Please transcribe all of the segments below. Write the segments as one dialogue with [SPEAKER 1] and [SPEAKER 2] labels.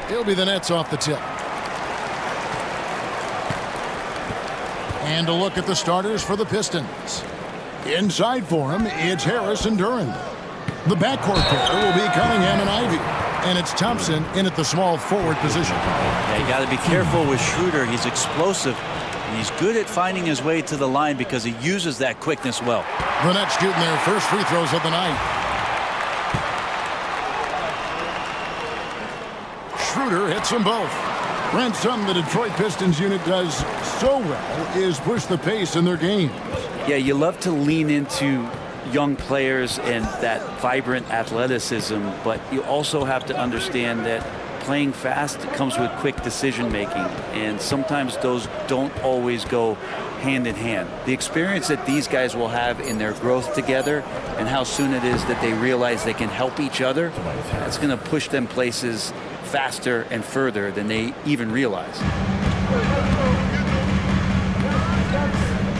[SPEAKER 1] He'll be the Nets off the tip. And a look at the starters for the Pistons. Inside for him, it's Harris and Duren. The backcourt pair will be Cunningham and Ivy. And it's Thompson in at the small forward position.
[SPEAKER 2] Yeah, you got to be careful with Schroeder. He's explosive. He's good at finding his way to the line because he uses that quickness well.
[SPEAKER 1] The Nets shooting their first free throws of the night. Schroeder hits them both. Brent, something the Detroit Pistons unit does so well is push the pace in their games.
[SPEAKER 2] Yeah, you love to lean into young players and that vibrant athleticism, but you also have to understand that playing fast comes with quick decision making, and sometimes those don't always go hand in hand. The experience that these guys will have in their growth together and how soon it is that they realize they can help each other, that's going to push them places faster and further than they even realize.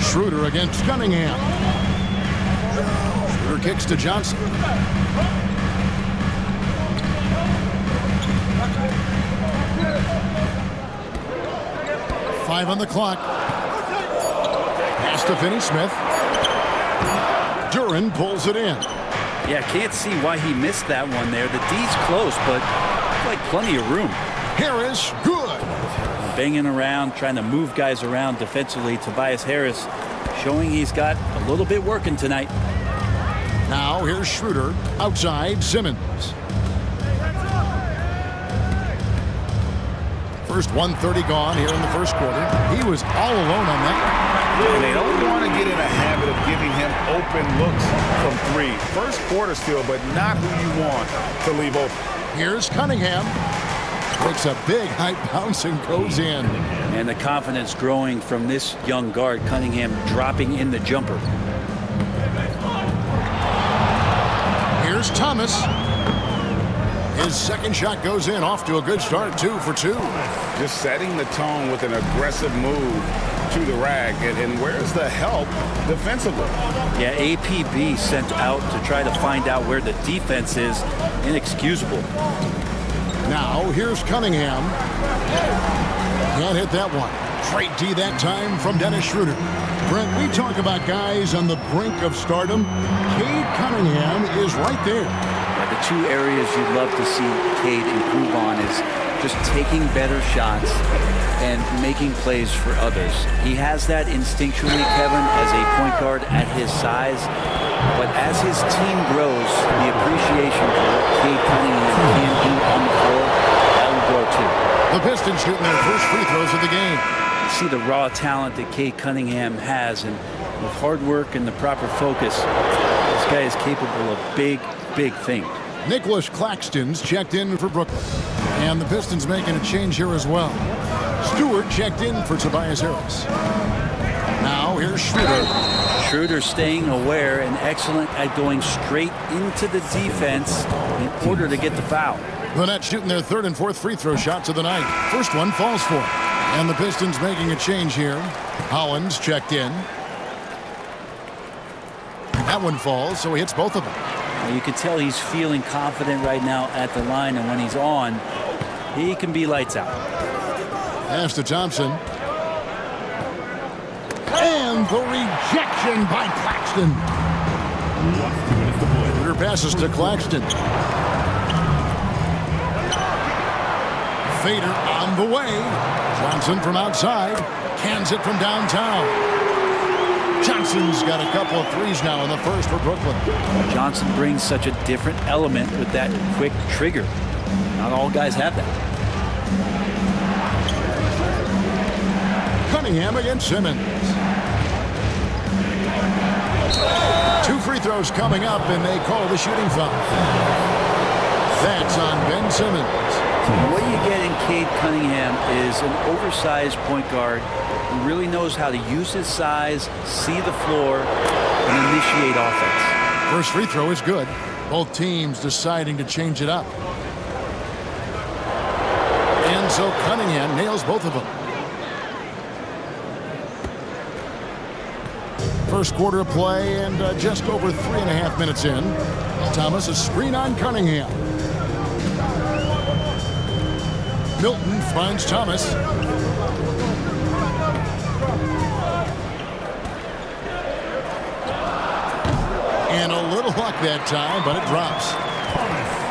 [SPEAKER 1] Schroeder against Cunningham. Schroeder kicks to Johnson. Five on the clock. Pass to Finney-Smith. Duren pulls it in.
[SPEAKER 2] Yeah, can't see why he missed that one there. The D's close, but like plenty of room.
[SPEAKER 1] Harris, good.
[SPEAKER 2] Banging around, trying to move guys around defensively. Tobias Harris showing he's got a little bit working tonight.
[SPEAKER 1] Now here's Schroeder. Outside, Simmons. First 1:30 gone here in the first quarter. He was all alone on that.
[SPEAKER 3] And they don't want to get in a habit of giving him open looks from three. First quarter still, but not who you want to leave open.
[SPEAKER 1] Here's Cunningham. Takes a big high bounce and goes in.
[SPEAKER 2] And the confidence growing from this young guard, Cunningham dropping in the jumper.
[SPEAKER 1] Here's Thomas. His second shot goes in, off to a good start, 2 for 2.
[SPEAKER 3] Just setting the tone with an aggressive move to the rack. And where's the help defensively?
[SPEAKER 2] Yeah, APB sent out to try to find out where the defense is. Inexcusable.
[SPEAKER 1] Now here's Cunningham. Can't hit that one. Straight D that time from Dennis Schroeder. Brent, we talk about guys on the brink of stardom. Cade Cunningham is right there.
[SPEAKER 2] The two areas you'd love to see Cade improve on is just taking better shots and making plays for others. He has that instinctually, Kevin, as a point guard at his size. But as his team grows, the appreciation for what Cade Cunningham can do on the floor, that will grow too.
[SPEAKER 1] The Pistons shooting their first free throws of the game.
[SPEAKER 2] See the raw talent that Cade Cunningham has, and with hard work and the proper focus, this guy is capable of big things.
[SPEAKER 1] Nicholas Claxton's checked in for Brooklyn. And the Pistons making a change here as well. Stewart checked in for Tobias Harris. Now here's Schroeder.
[SPEAKER 2] Schroeder staying aware and excellent at going straight into the defense in order to get the foul.
[SPEAKER 1] The Nets shooting their third and fourth free throw shots of the night. First one falls for him. And the Pistons making a change here. Hollins checked in. That one falls, so he hits both of them.
[SPEAKER 2] You can tell he's feeling confident right now at the line, and when he's on, he can be lights out.
[SPEAKER 1] Pass to Thompson. And the rejection by Claxton. Schroeder passes to Claxton. Fader on the way. Johnson from outside. Cans it from downtown. Johnson's got a couple of threes now in the first for Brooklyn.
[SPEAKER 2] Johnson brings such a different element with that quick trigger. Not all guys have that.
[SPEAKER 1] Cunningham against Simmons. 2 free throws coming up, and they call the shooting foul. That's on Ben Simmons.
[SPEAKER 2] What you get in Cade Cunningham is an oversized point guard who really knows how to use his size, see the floor, and initiate offense.
[SPEAKER 1] First free throw is good. Both teams deciding to change it up. And so Cunningham nails both of them. First quarter of play and just over 3.5 minutes in. Thomas, a screen on Cunningham. Milton finds Thomas. And a little luck that time, but it drops.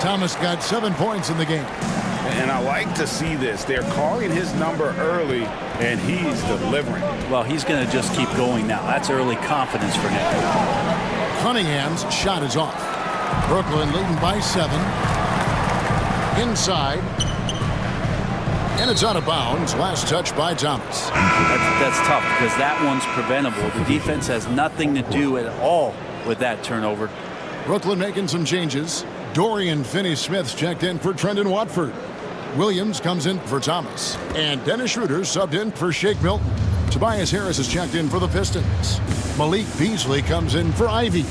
[SPEAKER 1] Thomas got 7 points in the game.
[SPEAKER 3] And I like to see this. They're calling his number early, and he's delivering.
[SPEAKER 2] Well, he's going to just keep going now. That's early confidence for him.
[SPEAKER 1] Cunningham's shot is off. Brooklyn leading by 7. Inside. And it's out of bounds. Last touch by Thomas.
[SPEAKER 2] That's tough because that one's preventable. The defense has nothing to do at all with that turnover.
[SPEAKER 1] Brooklyn making some changes. Dorian Finney-Smith's checked in for Trendon Watford. Williams comes in for Thomas. And Dennis Schroeder subbed in for Shake Milton. Tobias Harris is checked in for the Pistons. Malik Beasley comes in for Ivy.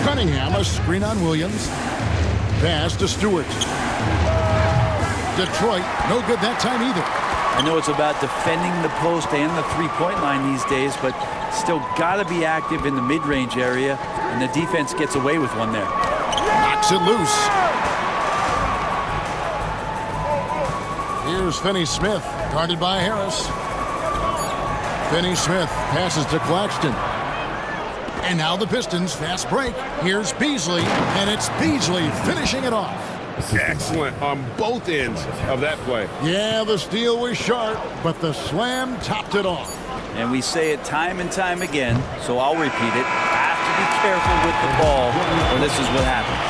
[SPEAKER 1] Cunningham, a screen on Williams. Pass to Stewart. Detroit, no good that time either.
[SPEAKER 2] I know it's about defending the post and the three-point line these days, but still got to be active in the mid-range area, and the defense gets away with one there.
[SPEAKER 1] Knocks it loose. Here's Finney-Smith, guarded by Harris. Finney-Smith passes to Claxton. And now the Pistons fast break. Here's Beasley, and it's Beasley finishing it off.
[SPEAKER 3] Excellent on both ends of that play.
[SPEAKER 1] Yeah, the steal was sharp, but the slam topped it off.
[SPEAKER 2] And we say it time and time again, so I'll repeat it. Have to be careful with the ball, or this is what happens.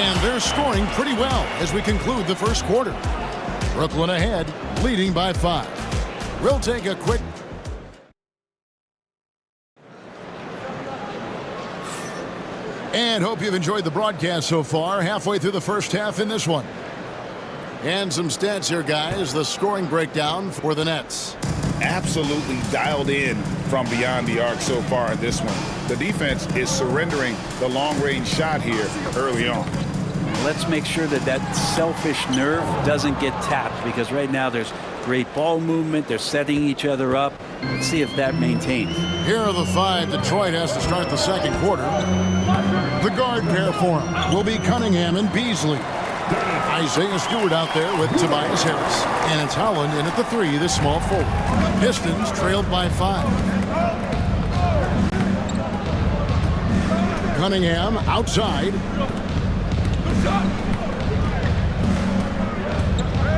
[SPEAKER 1] And they're scoring pretty well as we conclude the first quarter. Brooklyn ahead, leading by 5. We'll take a quick... And hope you've enjoyed the broadcast so far. Halfway through the first half in this one. And some stats here, guys. The scoring breakdown for the Nets.
[SPEAKER 3] Absolutely dialed in from beyond the arc so far in this one. The defense is surrendering the long-range shot here early on.
[SPEAKER 2] Let's make sure that that selfish nerve doesn't get tapped, because right now there's great ball movement. They're setting each other up. Let's see if that maintains.
[SPEAKER 1] Here are the 5 Detroit has to start the second quarter. The guard pair for him will be Cunningham and Beasley. Isaiah Stewart out there with Tobias Harris. And it's Holland in at the 3, the small forward. Pistons trailed by 5. Cunningham outside.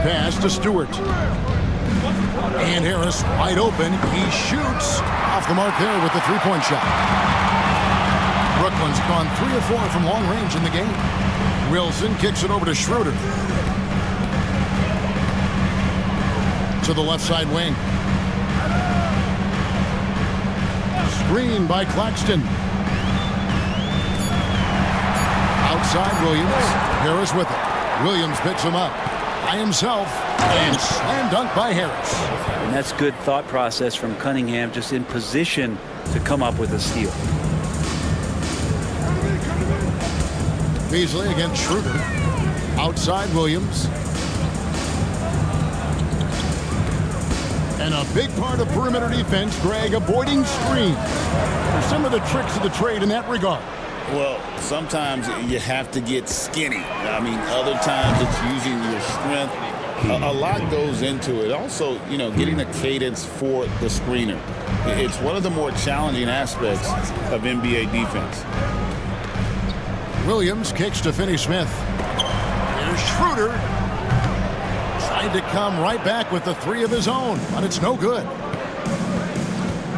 [SPEAKER 1] Pass to Stewart. And Harris wide open. He shoots off the mark there with the three-point shot. Brooklyn's gone 3 of 4 from long range in the game. Wilson kicks it over to Schroeder. To the left side wing. Screen by Claxton. Outside Williams. Harris with it. Williams picks him up by himself. And slam dunk by Harris.
[SPEAKER 2] And that's good thought process from Cunningham, just in position to come up with a steal.
[SPEAKER 1] Beasley against Schroeder. Outside Williams. And a big part of perimeter defense, Greg, avoiding screens. Some of the tricks of the trade in that regard.
[SPEAKER 3] Well, sometimes you have to get skinny. I mean, other times it's using your strength. A lot goes into it. Also, you know, getting a cadence for the screener. It's one of the more challenging aspects of NBA defense.
[SPEAKER 1] Williams kicks to Finney-Smith. Here's Schroeder. Tried to come right back with the 3 of his own, but it's no good.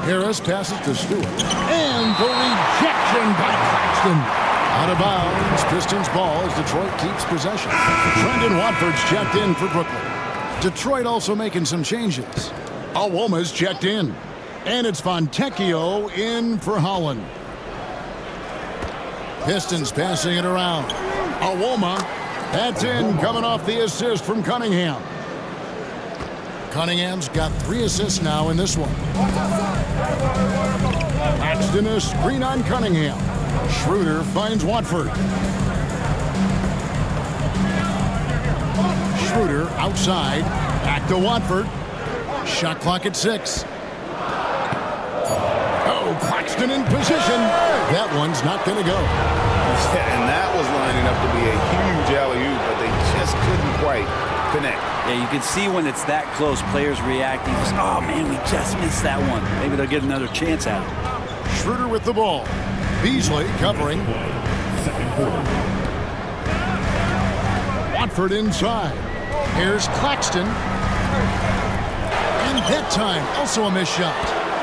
[SPEAKER 1] Harris passes to Stewart. And the rejection by Claxton. Out of bounds. Pistons ball as Detroit keeps possession. Trendon Watford's checked in for Brooklyn. Detroit also making some changes. Awoma's checked in. And it's Fontecchio in for Holland. Pistons passing it around. Awoma. That's in, coming off the assist from Cunningham. Cunningham's got 3 assists now in this one. Paxton a screen on Cunningham. Schroeder finds Watford. Schroeder outside. Back to Watford. Shot clock at 6. Oh, Claxton in position. That one's not going to go.
[SPEAKER 3] And that was lining up to be a huge alley-oop, but they just couldn't quite connect.
[SPEAKER 2] Yeah, you can see when it's that close, players reacting. Just, oh, man, we just missed that one. Maybe they'll get another chance at it.
[SPEAKER 1] Schroeder with the ball. Beasley covering. Watford inside. Here's Claxton. And that time, also a missed shot.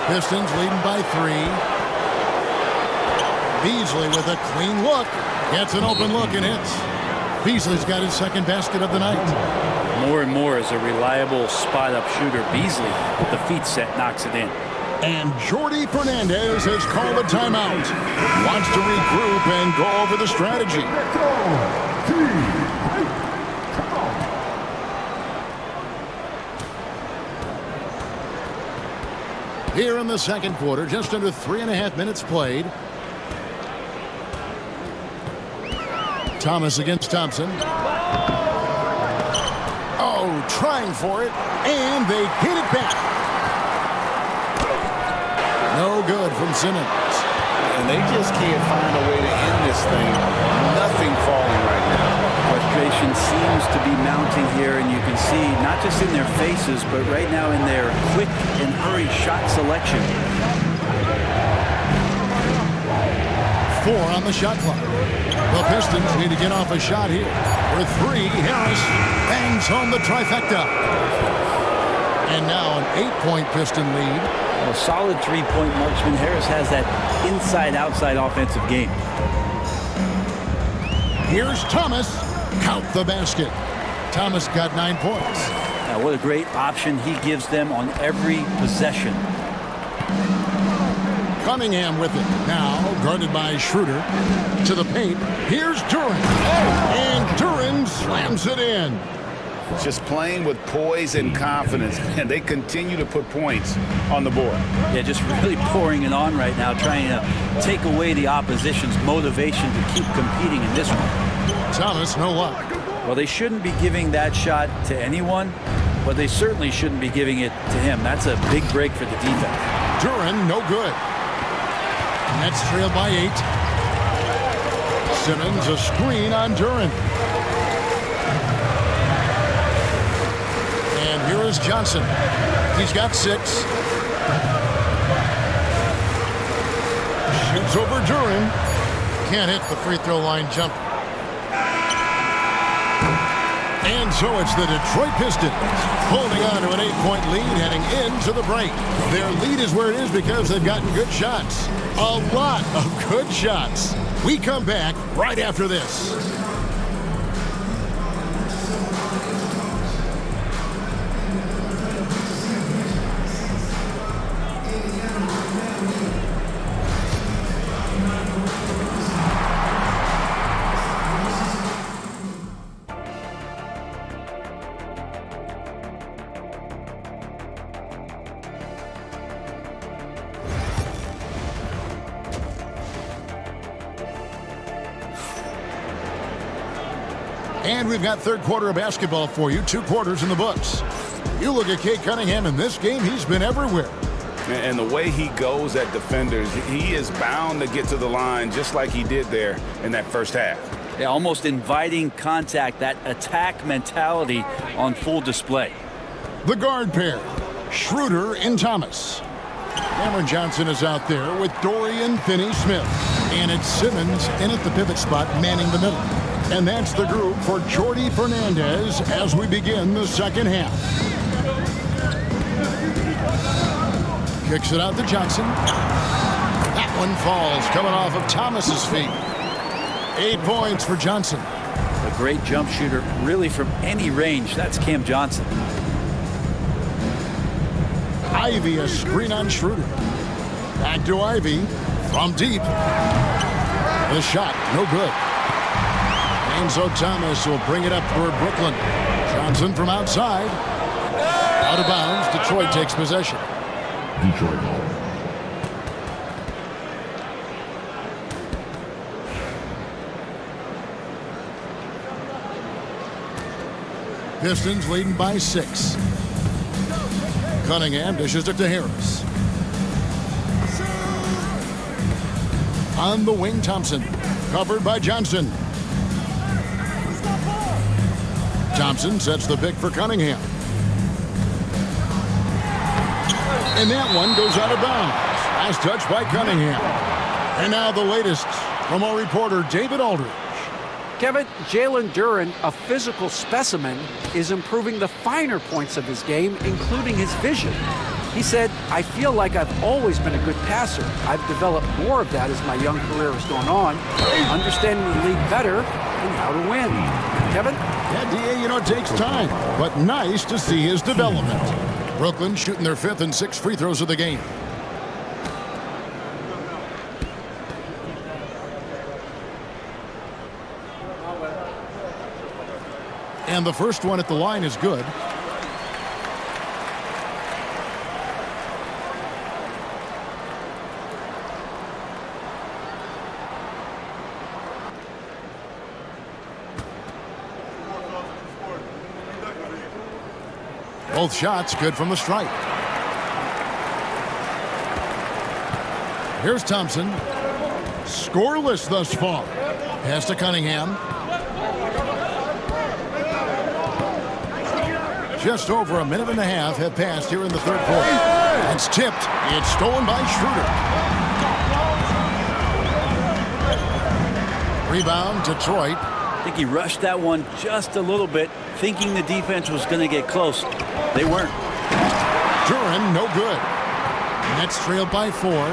[SPEAKER 1] Pistons leading by 3. Beasley with a clean look. Gets an open look and hits. Beasley's got his second basket of the night.
[SPEAKER 2] More and more as a reliable spot-up shooter. Beasley, with the feet set, knocks it in.
[SPEAKER 1] And Jordi Fernandez has called a timeout. Wants to regroup and go over the strategy. Here in the second quarter, just under 3.5 minutes played. Thomas against Thompson. Oh, trying for it, and they hit it back. No good from Simmons.
[SPEAKER 3] And they just can't find a way to end this thing. Nothing falling right now.
[SPEAKER 2] Frustration seems to be mounting here, and you can see not just in their faces, but right now in their quick and hurried shot selection.
[SPEAKER 1] 4 on the shot clock. The Pistons need to get off a shot here. For 3, Harris bangs home the trifecta. And now an 8-point Piston lead.
[SPEAKER 2] A solid 3-point marksman. Harris has that inside-outside offensive game.
[SPEAKER 1] Here's Thomas. Count the basket. Thomas got 9 points.
[SPEAKER 2] Now, what a great option he gives them on every possession.
[SPEAKER 1] Cunningham with it. Now guarded by Schroeder. To the paint. Here's Duren. And Duren slams it in.
[SPEAKER 3] Just playing with poise and confidence, and they continue to put points on the board.
[SPEAKER 2] Yeah, just really pouring it on right now, trying to take away the opposition's motivation to keep competing in this one.
[SPEAKER 1] Thomas, no luck.
[SPEAKER 2] Well, they shouldn't be giving that shot to anyone, but they certainly shouldn't be giving it to him. That's a big break for the defense.
[SPEAKER 1] Duren, no good. Nets trailed by 8. Simmons, a screen on Duren. And here is Johnson. He's got 6. Shoots over Duren. Can't hit the free throw line jump. And so it's the Detroit Pistons holding on to an 8-point lead heading into the break. Their lead is where it is because they've gotten good shots. A lot of good shots. We come back right after this. And we've got third quarter of basketball for you. 2 quarters in the books. You look at Cade Cunningham in this game, he's been everywhere.
[SPEAKER 3] And the way he goes at defenders, he is bound to get to the line just like he did there in that first half.
[SPEAKER 2] Yeah, almost inviting contact, that attack mentality on full display.
[SPEAKER 1] The guard pair, Schroeder and Thomas. Cameron Johnson is out there with Dorian Finney-Smith. And it's Simmons in at the pivot spot, manning the middle. And that's the group for Jordi Fernandez as we begin the second half. Kicks it out to Johnson. That one falls, coming off of Thomas's feet. 8 points for Johnson.
[SPEAKER 2] A great jump shooter, really from any range. That's Cam Johnson.
[SPEAKER 1] Ivy, a screen on Schroeder. Back to Ivy from deep. The shot, no good. And so Thomas will bring it up toward Brooklyn. Johnson from outside. Out of bounds. Detroit takes possession.
[SPEAKER 4] Detroit ball.
[SPEAKER 1] Pistons leading by 6. Cunningham dishes it to Harris. On the wing, Thompson. Covered by Johnson. Thompson sets the pick for Cunningham. And that one goes out of bounds. Nice touch by Cunningham. And now the latest from our reporter, David Aldridge.
[SPEAKER 5] Kevin, Jalen Duren, a physical specimen, is improving the finer points of his game, including his vision. He said, "I feel like I've always been a good passer. I've developed more of that as my young career has gone on, understanding the league better and how to win." Kevin?
[SPEAKER 1] Yeah, DA, it takes time, but nice to see his development. Brooklyn shooting their 5th and 6th free throws of the game. And the first one at the line is good. Both shots good from the stripe. Here's Thompson. Scoreless thus far. Pass to Cunningham. Just over a minute and a half have passed here in the third quarter. It's tipped. It's stolen by Schroeder. Rebound, Detroit.
[SPEAKER 2] I think he rushed that one just a little bit, thinking the defense was going to get close. They weren't.
[SPEAKER 1] Duren, no good. Nets trailed by 4.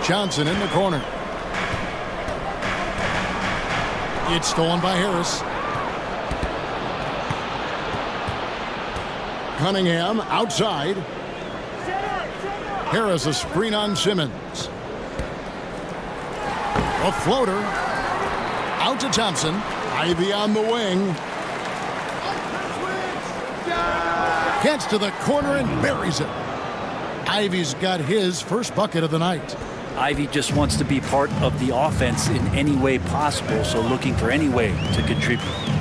[SPEAKER 1] Johnson in the corner. It's stolen by Harris. Cunningham outside. Harris a screen on Simmons. A floater. Out to Thompson. Ivy on the wing. Gets to the corner and buries it. Ivy's got his first bucket of the night.
[SPEAKER 2] Ivy just wants to be part of the offense in any way possible, so looking for any way to contribute.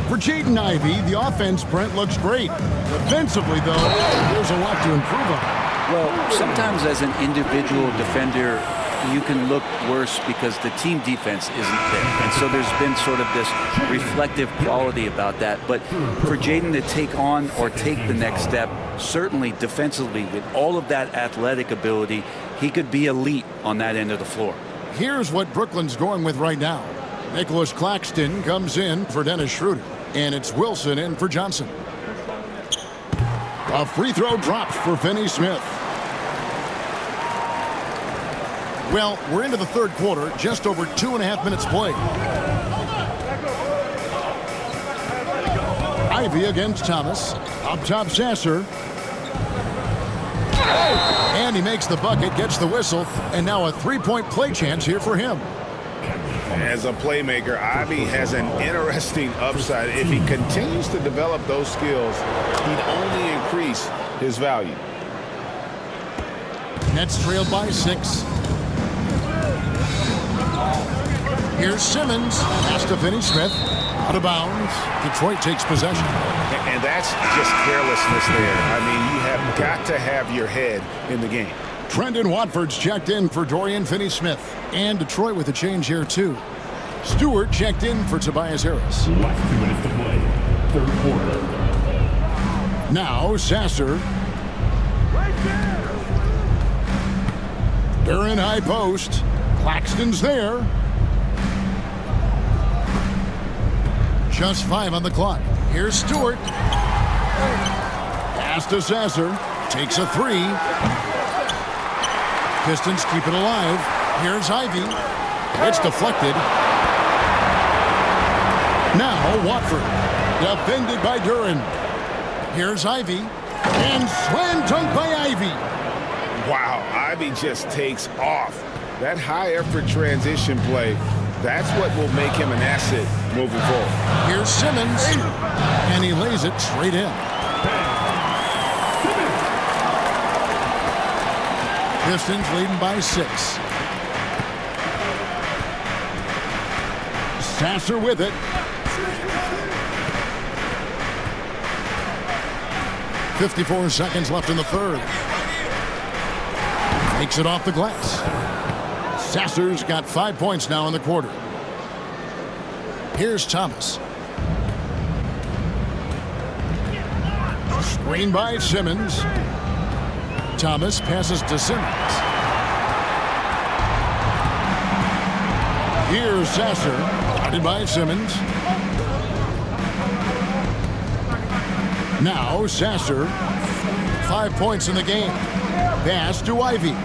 [SPEAKER 1] For Jaden Ivey, the offense, Brent, looks great. Defensively, though, there's a lot to improve on.
[SPEAKER 2] Well, sometimes as an individual defender, you can look worse because the team defense isn't there. And so there's been sort of this reflective quality about that. But for Jaden to take on or take the next step, certainly defensively, with all of that athletic ability, he could be elite on that end of the floor.
[SPEAKER 1] Here's what Brooklyn's going with right now. Nicholas Claxton comes in for Dennis Schroeder. And it's Wilson in for Johnson. A free throw drops for Finney Smith. Well, we're into the third quarter, just over 2.5 minutes played. Ivy against Thomas. Up top, Sasser. And he makes the bucket, gets the whistle, and now a three-point play chance here for him.
[SPEAKER 3] As a playmaker, Ivy has an interesting upside. If he continues to develop those skills, he'd only increase his value.
[SPEAKER 1] Nets trailed by 6. Here's Simmons. Pass to Finney Smith. Out of bounds. Detroit takes possession.
[SPEAKER 3] And that's just carelessness there. I mean, you have got to have your head in the game.
[SPEAKER 1] Trendon Watford's checked in for Dorian Finney-Smith. And Detroit with a change here, too. Stewart checked in for Tobias Harris.
[SPEAKER 4] Last 2 minutes to play. Third quarter.
[SPEAKER 1] Now, Sasser. Duren high post. Claxton's there. Just 5 on the clock. Here's Stewart. Pass to Sasser. Takes a 3. Pistons keep it alive. Here's Ivy. It's deflected. Now Watford. Defended by Duren. Here's Ivy. And slam dunk by Ivy.
[SPEAKER 3] Wow, Ivy just takes off. That high-effort transition play, that's what will make him an asset moving forward.
[SPEAKER 1] Here's Simmons. And he lays it straight in. Pistons leading by 6. Sasser with it. 54 seconds left in the third. Takes it off the glass. Sasser's got 5 points now in the quarter. Here's Thomas. Screen by Simmons. Thomas passes to Simmons. Here's Sasser, guarded by Simmons. Now Sasser, 5 points in the game. Pass to Ivy.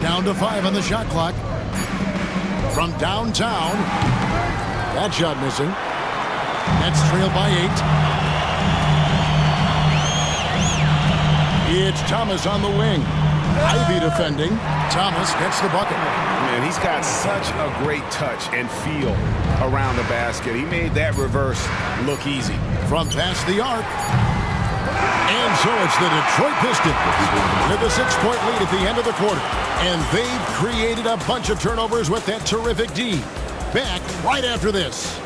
[SPEAKER 1] Down to 5 on the shot clock. From downtown. That shot missing. Nets trailed by 8. It's Thomas on the wing. Ivy defending. Thomas gets the bucket.
[SPEAKER 6] Man, he's got such a great touch and feel around the basket. He made that reverse look easy.
[SPEAKER 1] From past the arc. And so it's the Detroit Pistons with a 6-point lead at the end of the quarter. And they've created a bunch of turnovers with that terrific D. Back right after this.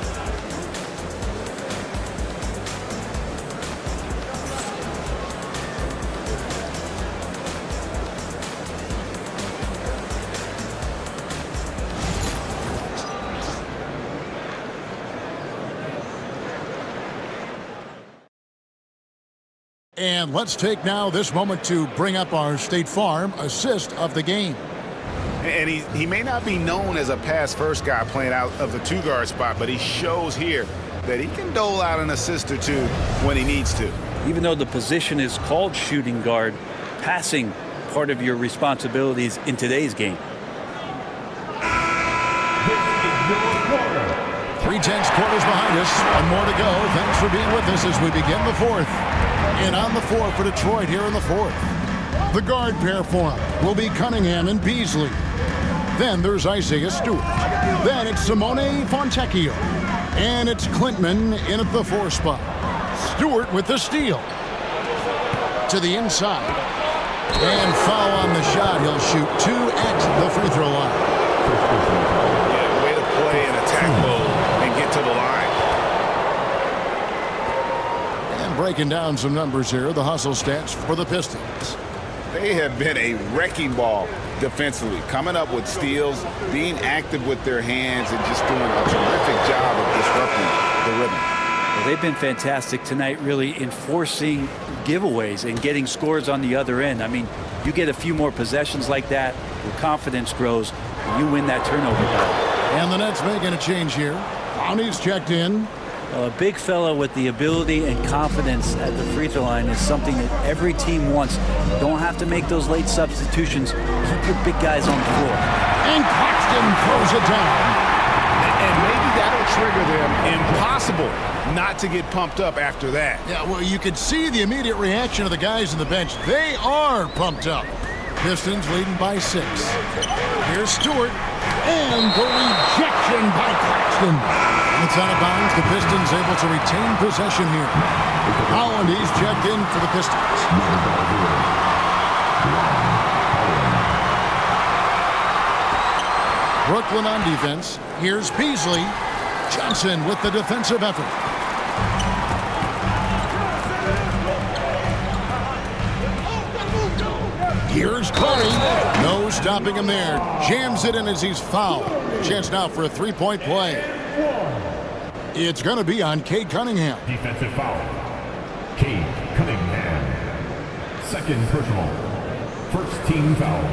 [SPEAKER 1] And let's take now this moment to bring up our State Farm assist of the game.
[SPEAKER 6] And he may not be known as a pass-first guy playing out of the two-guard spot, but he shows here that he can dole out an assist or two when he needs to.
[SPEAKER 2] Even though the position is called shooting guard, passing part of your responsibilities in today's game.
[SPEAKER 1] 3/10 quarters behind us. One more to go. Thanks for being with us as we begin the fourth. And on the floor for Detroit here in the fourth. The guard pair for him will be Cunningham and Beasley. Then there's Isaiah Stewart. Then it's Simone Fontecchio. And it's Clintman in at the 4 spot. Stewart with the steal. To the inside. And foul on the shot. He'll shoot 2 at the free throw line.
[SPEAKER 6] Yeah, way to play in attack mode and get to the line.
[SPEAKER 1] Breaking down some numbers here, the hustle stats for the Pistons.
[SPEAKER 6] They have been a wrecking ball defensively, coming up with steals, being active with their hands, and just doing a terrific job of disrupting the rhythm.
[SPEAKER 2] Well, they've been fantastic tonight, really enforcing giveaways and getting scores on the other end. I mean, you get a few more possessions like that, your confidence grows, and you win that turnover battle.
[SPEAKER 1] And the Nets making a change here. Brownie's checked in.
[SPEAKER 2] A big fella with the ability and confidence at the free throw line is something that every team wants. You don't have to make those late substitutions. Keep your big guys on the floor.
[SPEAKER 1] And Claxton throws it down.
[SPEAKER 6] And maybe that'll trigger them. Impossible not to get pumped up after that.
[SPEAKER 1] Yeah, well, you could see the immediate reaction of the guys on the bench. They are pumped up. Pistons leading by 6. Here's Stewart. And the rejection by Claxton. It's out of bounds. The Pistons able to retain possession here. Holland, he's checked in for the Pistons. Brooklyn on defense. Here's Beasley. Johnson with the defensive effort. Here's Curry. No stopping him there. Jams it in as he's fouled. Chance now for a 3-point play. It's going to be on Cade Cunningham.
[SPEAKER 4] Defensive foul. Cade Cunningham. Second personal. First team foul.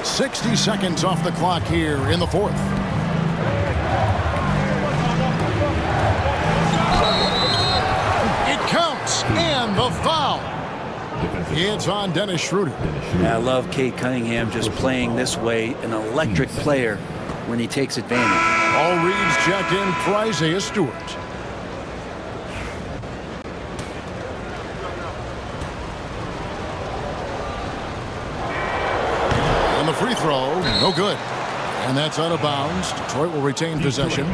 [SPEAKER 1] .60 seconds off the clock here in the fourth. And the foul. It's on Dennis Schroeder.
[SPEAKER 2] I love Cade Cunningham just playing this way, an electric player when he takes advantage.
[SPEAKER 1] All reads checked in for Isaiah Stewart. And the free throw, no good. And that's out of bounds. Detroit will retain possession.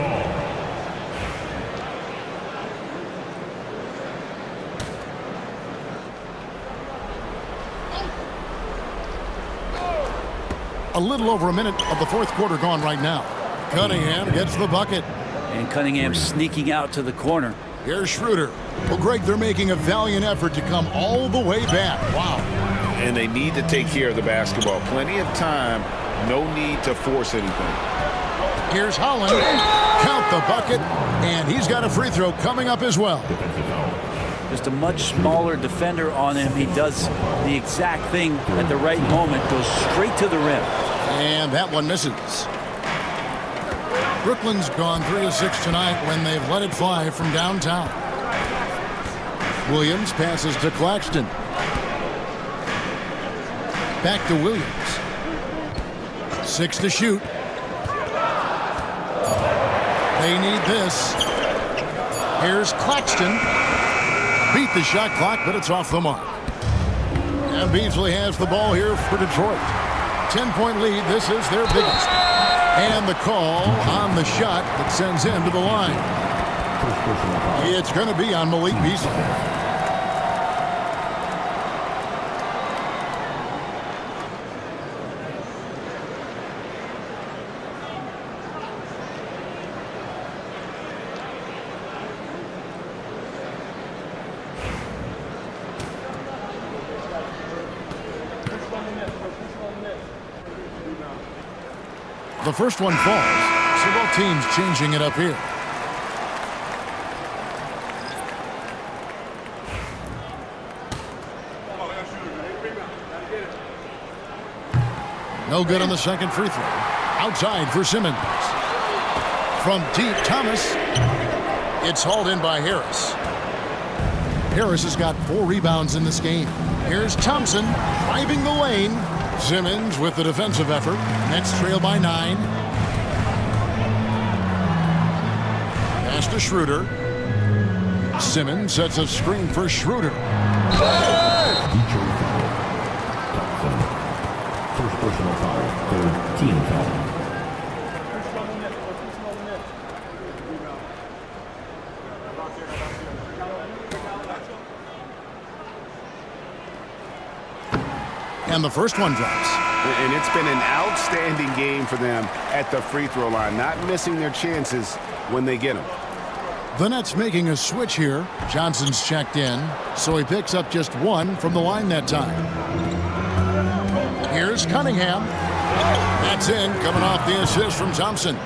[SPEAKER 1] A little over a minute of the fourth quarter gone right now. Cunningham gets the bucket.
[SPEAKER 2] And Cunningham sneaking out to the corner.
[SPEAKER 1] Here's Schroeder. Well, Greg, they're making a valiant effort to come all the way back. Wow.
[SPEAKER 6] And they need to take care of the basketball. Plenty of time. No need to force anything.
[SPEAKER 1] Here's Holland. Count the bucket. And he's got a free throw coming up as well.
[SPEAKER 2] Just a much smaller defender on him. He does the exact thing at the right moment. Goes straight to the rim.
[SPEAKER 1] And that one misses. Brooklyn's gone 3 of 6 tonight when they've let it fly from downtown. Williams passes to Claxton. Back to Williams. 6 to shoot. They need this. Here's Claxton. Beat the shot clock, but it's off the mark. And Beasley has the ball here for Detroit. 10-point lead. This is their biggest. And the call on the shot that sends him to the line. It's going to be on Malik Beasley. The first one falls, so both teams changing it up here. No good on the second free throw. Outside for Simmons. From deep, Thomas. It's hauled in by Harris. Harris has got 4 rebounds in this game. Here's Thompson driving the lane. Simmons with the defensive effort. Nets trail by 9. Pass to Schroeder. Simmons sets a screen for Schroeder.
[SPEAKER 4] First personal foul, third team foul.
[SPEAKER 1] And the first one drops.
[SPEAKER 7] And it's been an outstanding game for them at the free throw line, not missing their chances when they get them.
[SPEAKER 1] The Nets making a switch here. Johnson's checked in, so he picks up just 1 from the line that time. Here's Cunningham. That's in, coming off the assist from Thompson.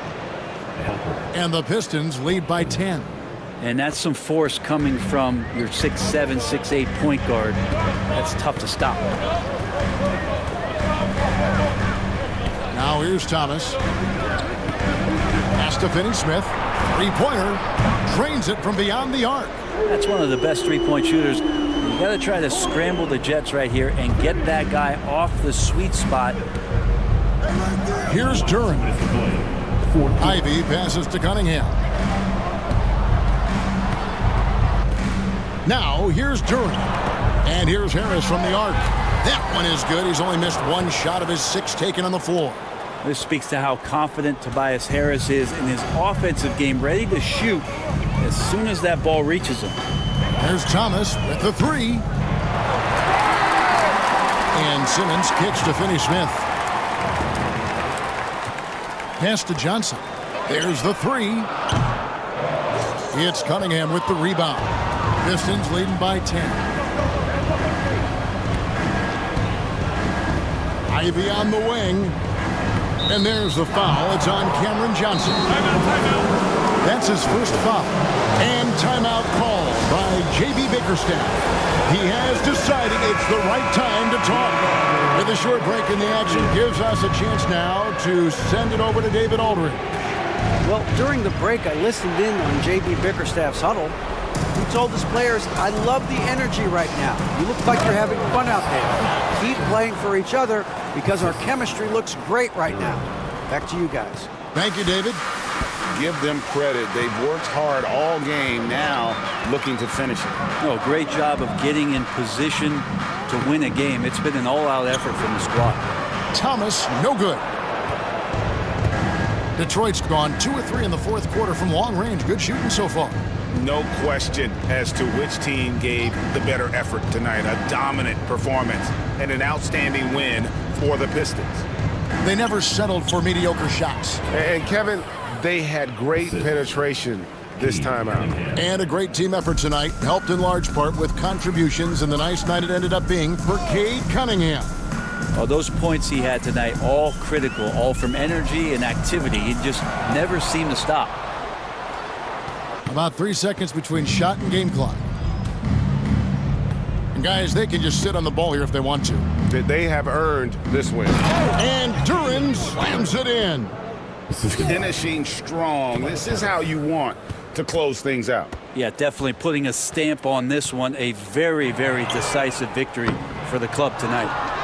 [SPEAKER 1] And the Pistons lead by 10.
[SPEAKER 2] And that's some force coming from your 6'7", 6'8" point guard. That's tough to stop.
[SPEAKER 1] Now here's Thomas. Pass to Finney-Smith. Three-pointer. Drains it from beyond the arc.
[SPEAKER 2] That's one of the best three-point shooters. You got to try to scramble the Jets right here and get that guy off the sweet spot.
[SPEAKER 1] Here's Duran. Ivy passes to Cunningham. Now here's Duran. And here's Harris from the arc. That one is good. He's only missed 1 shot of his 6 taken on the floor.
[SPEAKER 2] This speaks to how confident Tobias Harris is in his offensive game, ready to shoot as soon as that ball reaches him.
[SPEAKER 1] There's Thomas with the 3. And Simmons kicks to Finney-Smith. Pass to Johnson. There's the 3. It's Cunningham with the rebound. Pistons leading by 10. Ivy on the wing. And there's the foul. It's on Cameron Johnson.
[SPEAKER 4] Timeout.
[SPEAKER 1] That's his first foul. And timeout called by J.B. Bickerstaff. He has decided it's the right time to talk. With a short break in the action gives us a chance now to send it over to David Aldridge.
[SPEAKER 5] Well, during the break, I listened in on J.B. Bickerstaff's huddle. He told his players, I love the energy right now. You look like you're having fun out there. Keep playing for each other because our chemistry looks great right now. Back to you guys.
[SPEAKER 1] Thank you, David.
[SPEAKER 6] Give them credit. They've worked hard all game, now looking to finish it.
[SPEAKER 2] No, great job of getting in position to win a game. It's been an all-out effort from the squad.
[SPEAKER 1] Thomas, no good. Detroit's gone 2 of 3 in the fourth quarter from long range. Good shooting so far.
[SPEAKER 6] No question as to which team gave the better effort tonight. A dominant performance and an outstanding win for the Pistons.
[SPEAKER 1] They never settled for mediocre shots.
[SPEAKER 7] And Kevin, they had great penetration this time out.
[SPEAKER 1] And a great team effort tonight, helped in large part with contributions, and the nice night it ended up being for Cade Cunningham.
[SPEAKER 2] Oh, those points he had tonight, all critical, all from energy and activity. He just never seemed to stop.
[SPEAKER 1] About 3 seconds between shot and game clock. And guys, they can just sit on the ball here if they want to.
[SPEAKER 7] They have earned this win.
[SPEAKER 1] And Duran slams it in.
[SPEAKER 6] Finishing strong. This is how you want to close things out.
[SPEAKER 2] Yeah, definitely putting a stamp on this one. A very, very decisive victory for the club tonight.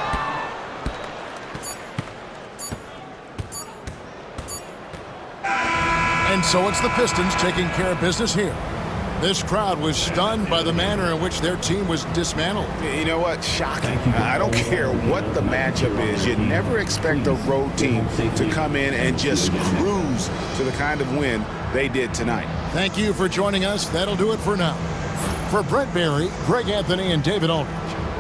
[SPEAKER 1] And so it's the Pistons taking care of business here. This crowd was stunned by the manner in which their team was dismantled.
[SPEAKER 6] You know what? Shocking. I don't care what the matchup is. You never expect a road team to come in and just cruise to the kind of win they did tonight.
[SPEAKER 1] Thank you for joining us. That'll do it for now. For Brent Barry, Greg Anthony, and David Aldridge,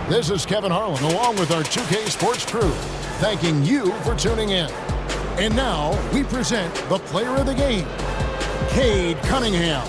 [SPEAKER 1] this is Kevin Harlan along with our 2K Sports crew, thanking you for tuning in. And now we present the player of the game, Cade Cunningham.